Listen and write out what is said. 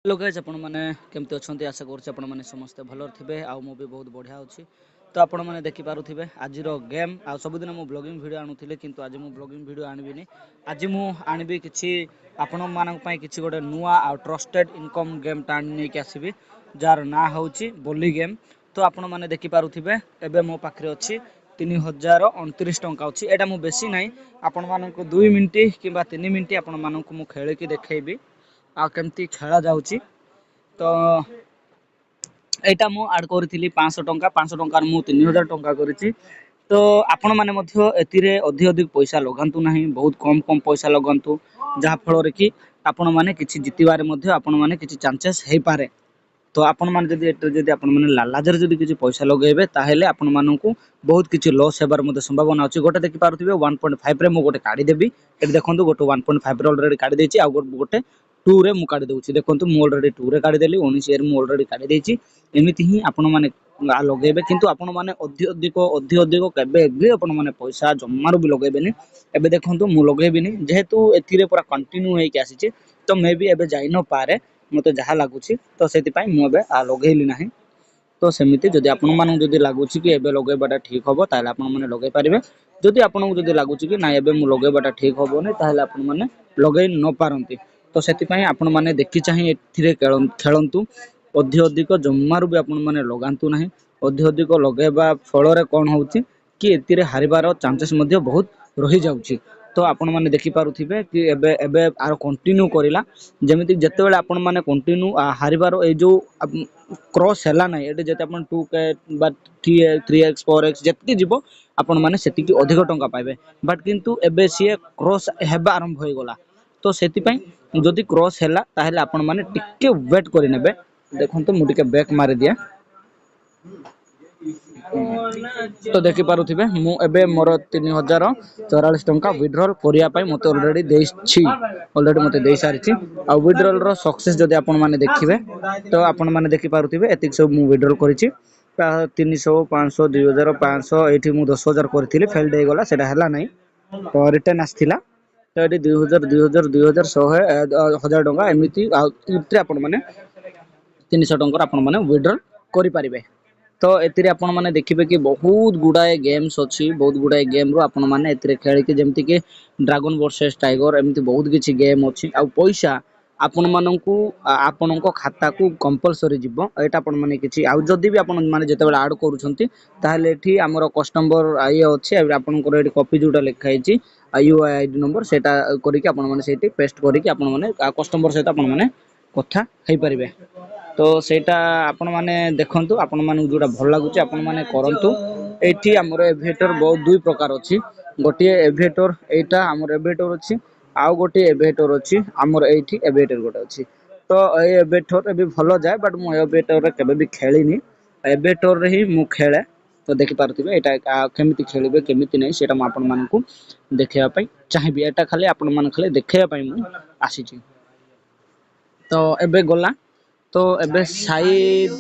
Hello guys आपण मैंने केमती अच्छा आशा करें समस्ते भल थे आउ भी बहुत बढ़िया अच्छी तो आपण मैंने देखिपे आज गेम आ सबुदिन मु ब्लॉगिंग वीडियो आणुली किंतु आज मु ब्लॉगिंग वीडियो आणविनी आज मु आणबी किछि आपण मानक पई किछि गोटे नुआ आ ट्रस्टेड इनकम गेम टा आनी आसबि जार ना होची बोली गेम। तो आपण मैंने देखिपे एबे मो पाखरे अच्छी 3029 टंका अच्छी एटा मु बेसी नाही आपण मानक 2 मिनिट किंबा 3 मिनिट आपण मानक मु खेलिकी देखैबी आ केमती खेला जाउची। तो एटा मु आड करथिली 500 टंका 500 टंका मु 3000 टंका करिछि। तो आपण माने मध्य एतिरे अधिक अधिक पैसा लगांतु नाही बहुत कम कम पैसा लगांतु जहा फल रे कि आपण माने किछि जितिबारे मध्य आपण माने किछि चांसेस हे पारे। तो आपण माने जदि एटर जदि आपण माने लालाजर जदि किछि पैसा लगेबे ताहेले आपण माननकु बहुत किछि लॉस हेबार मध्य संभावना अछि। गोटे देखि पारुथिबे 1.5 रे मु गोटे काढी देबी एटी देखंतु गोटे 1.5 रे ऑलरेडी काढी देछि आ गोटे 2 रे मु काढी देउछि देखंतु मु ऑलरेडी 2 रे काढी देली 19 रे मु ऑलरेडी काढी देछि। एमिति ही आपण माने लगेबे किंतु आपण माने अधिक अधिक केबे भी आपण माने पैसा जम्मारो भी लगेबेनी। एबे देखंतु मु लगेबिनी जेहेतु एथिरे पूरा कंटिन्यू हे के आसीछि तो मे भी एबे जाई न पारे मते जहा लागुछि तो सेति पई मु एबे लगेली नाही। तो सेमिति जदि आपण मानन जदि लागुछि कि एबे लगेबाटा ठीक हबो ताले आपण माने लगे पारिबे जदि आपण जदि लागुछि कि ना एबे मु लगेबाटा ठीक हबो नै ताले आपण माने लगेई न पारंती। तो सेति पई आपण माने देखि चाहि एथिरे खेलंतु अधिक अधिक जम्मारु भी आपण माने लगांतु नाही। अधिक अधिक लगेबा फल रे कोन होउछि कि एथिरे हारिबार चांसेस मध्ये बहुत रहि जाउछि। तो आपण माने देखि पारुथिबे कि एबे एबे आरो कंटिन्यू करिला जेमिति जते बेले आपण माने कंटिन्यू हारिबार ए जो क्रॉस हैला नै एटे जते आपण 2k बा 3x 4x जति जिवो आपण माने सेति कि अधिक टंका पाइबे बट किंतु एबे सिए क्रॉस हेबा आरंभ होई गला। तो सेति पई जदि क्रॉस हैला ताहेले आपण माने टिके वेट करि नेबे देखंतु मु टिके बैक मारि दिया। तो देखि पारुथिबे मु एबे मोर 3044 टंका विथड्रॉल करिया पई मते ऑलरेडी देछि ऑलरेडी मते देइ सारिछि आ विथड्रॉल रो सक्सेस जदि आपण माने देखिबे तो आपण माने देखि पारुथिबे एतिक सब मु विथड्रॉल करिछि 300 500 2000 500 एठी मु 10000 करथिले फेल्ड हे गला सेटा हला नै तो रिटर्न आस्थिला। तो एटी 2000 2000 2000 100 1000 टंका एमिति इत्रे आपण माने 300 टंका आपण माने विथड्रॉल करि पारिबे। तो एतिरे आपण माने देखिबे कि बहुत गुडाए गेम्स अछि बहुत गुडाए गेम रो आपण माने एतिरे खेलि कि जेमति कि ड्रैगन वर्सेस टाइगर एमति बहुत किछि गेम अछि आ पैसा आपण माननकु आपणको खाता को कंपलसरी जिवो एटा आपण माने किछि आ जदि भी आपण माने जते बेला ऐड करूछंती ताहले एठी हमर कस्टमर आइ अछि आपणको एठी कॉपी जोटा लिखा हिची यूआईडी नंबर सेटा करी कि आपण माने सेठी पेस्ट करी कि आपण माने कस्टमर सहित आपण माने कथा हेइ परिबे। तो सेटा आपण माने देखंतु आपण माने जोटा भल लागुची आपण माने करंतु। एठी हमर एविएटर बहुत दुई प्रकार अछि गोटे एविएटर एटा हमर एविएटर अछि आउ गोटे एविएटर अछि हमर एठी एविएटर गोटे अछि। तो ए एविएटर भी भलो जाय बट मु एविएटर रे केबे भी खेलिनी एविएटर रे ही मु खेले। तो देखि पारथिबे एटा केमिति खेलिबे केमिति नै सेटा म आपण मानकु देखैया पई चाहिबी एटा खाली आपण मान खाली देखैया पई मु आसीची। तो एबे गला तो एबे साइड